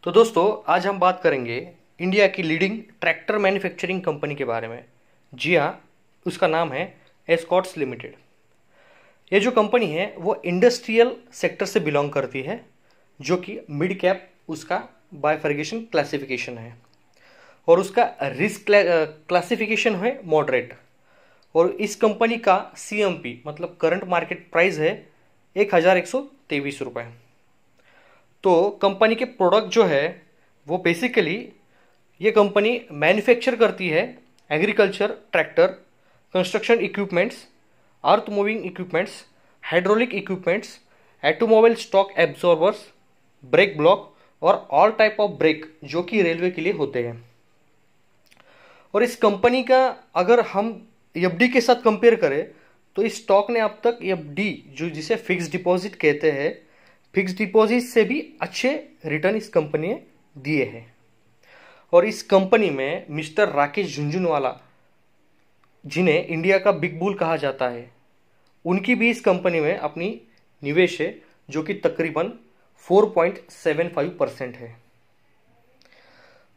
तो दोस्तों आज हम बात करेंगे इंडिया की लीडिंग ट्रैक्टर मैन्युफैक्चरिंग कंपनी के बारे में। जी हाँ, उसका नाम है एस्कॉर्ट्स लिमिटेड। ये जो कंपनी है वो इंडस्ट्रियल सेक्टर से बिलोंग करती है, जो कि मिड कैप उसका बाइफर्गेशन क्लासिफिकेशन है और उसका रिस्क क्लासिफिकेशन है मॉडरेट। और इस कंपनी का सीएमपी मतलब करंट मार्केट प्राइस है 1123 रुपये। तो कंपनी के प्रोडक्ट जो है वो बेसिकली ये कंपनी मैन्युफैक्चर करती है agriculture tractor, construction equipments, earth moving equipments, hydraulic equipments, automobile stock absorbers, brake block और ऑल टाइप ऑफ ब्रेक जो कि रेलवे के लिए होते हैं। और इस कंपनी का अगर हम एफडी के साथ कंपेयर करें तो इस स्टॉक ने अब तक एफडी जो जिसे फिक्स डिपॉजिट कहते हैं, फिक्स डिपॉजिट से भी अच्छे रिटर्न इस कंपनी ने दिए हैं। और इस कंपनी में मिस्टर राकेश झुंझुनवाला, जिन्हें इंडिया का बिग बुल कहा जाता है, उनकी भी इस कंपनी में अपनी निवेश है जो कि तकरीबन 4.75% है।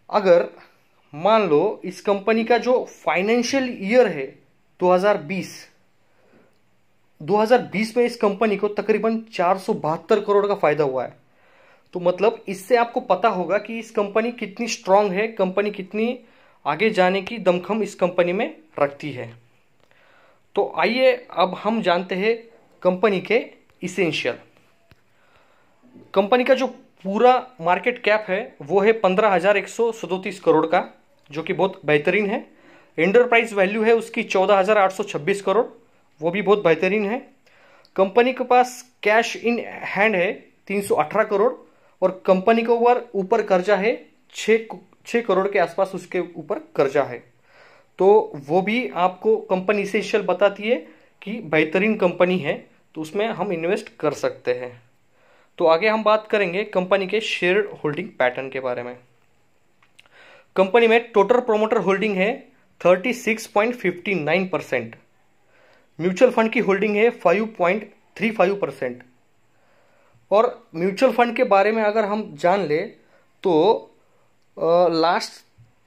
अगर मान लो इस कंपनी का जो फाइनेंशियल ईयर है 2020 में इस कंपनी को तकरीबन 472 करोड़ का फायदा हुआ है। तो मतलब इससे आपको पता होगा कि इस कंपनी कितनी स्ट्रांग है, कंपनी कितनी आगे जाने की दमखम इस कंपनी में रखती है। तो आइए अब हम जानते हैं कंपनी के इसेंशियल। कंपनी का जो पूरा मार्केट कैप है वो है 15,137 करोड़ का, जो कि बहुत बेहतरीन है। एंटरप्राइज वैल्यू है उसकी 14,826 करोड़, वो भी बहुत बेहतरीन है। कंपनी के पास कैश इन हैंड है 318 करोड़ और कंपनी के ऊपर कर्जा है 6 करोड़ के आसपास उसके ऊपर कर्जा है। तो वो भी आपको कंपनी इसेंशियल बताती है कि बेहतरीन कंपनी है, तो उसमें हम इन्वेस्ट कर सकते हैं। तो आगे हम बात करेंगे कंपनी के शेयर होल्डिंग पैटर्न के बारे में। कंपनी में टोटल प्रोमोटर होल्डिंग है 36.59%। म्यूचुअल फंड की होल्डिंग है 5.35%। और म्यूचुअल फंड के बारे में अगर हम जान ले तो लास्ट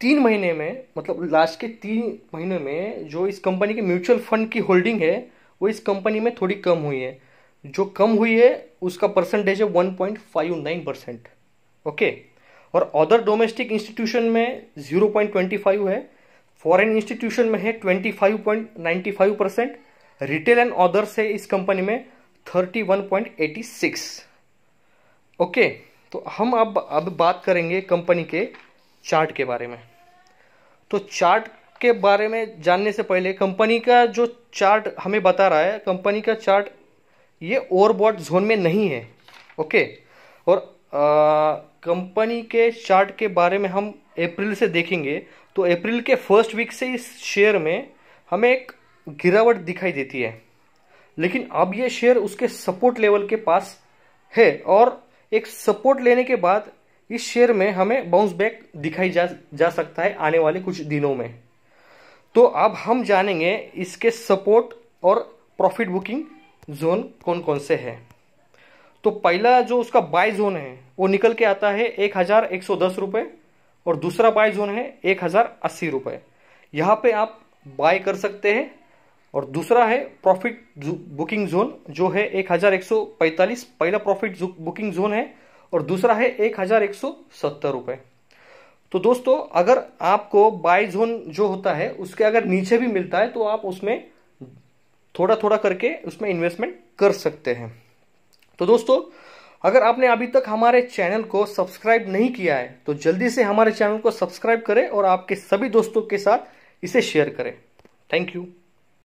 3 महीने में, मतलब लास्ट के 3 महीने में जो इस कंपनी के म्यूचुअल फंड की होल्डिंग है वो इस कंपनी में थोड़ी कम हुई है। जो कम हुई है उसका परसेंटेज है 1.59%। ओके। और अदर डोमेस्टिक इंस्टीट्यूशन में 0.25 है, फॉरेन इंस्टीट्यूशन में है 25.95%, रिटेल एंड अदर से इस कंपनी में 31.86। ओके। तो हम अब बात करेंगे कंपनी के चार्ट के बारे में। तो चार्ट के बारे में जानने से पहले कंपनी का जो चार्ट हमें बता रहा है, कंपनी का चार्ट ये ओवरबॉट जोन में नहीं है। ओके। और कंपनी के चार्ट के बारे में हम अप्रैल से देखेंगे तो अप्रैल के फर्स्ट वीक से इस शेयर में हमें एक गिरावट दिखाई देती है, लेकिन अब ये शेयर उसके सपोर्ट लेवल के पास है और एक सपोर्ट लेने के बाद इस शेयर में हमें बाउंस बैक दिखाई जा सकता है आने वाले कुछ दिनों में। तो अब हम जानेंगे इसके सपोर्ट और प्रॉफिट बुकिंग जोन कौन कौन से हैं। तो पहला जो उसका बाय जोन है वो निकल के आता है 1,110 रुपये और दूसरा बाय जोन है 1,080 रुपये। यहाँ पे आप बाय कर सकते हैं। और दूसरा है प्रॉफिट बुकिंग जोन जो है 1,145, पहला प्रॉफिट बुकिंग जोन है और दूसरा है 1,170 रुपये। तो दोस्तों अगर आपको बाय जोन जो होता है उसके अगर नीचे भी मिलता है तो आप उसमें थोड़ा थोड़ा करके उसमें इन्वेस्टमेंट कर सकते हैं। तो दोस्तों अगर आपने अभी तक हमारे चैनल को सब्सक्राइब नहीं किया है तो जल्दी से हमारे चैनल को सब्सक्राइब करें और आपके सभी दोस्तों के साथ इसे शेयर करें। Thank you.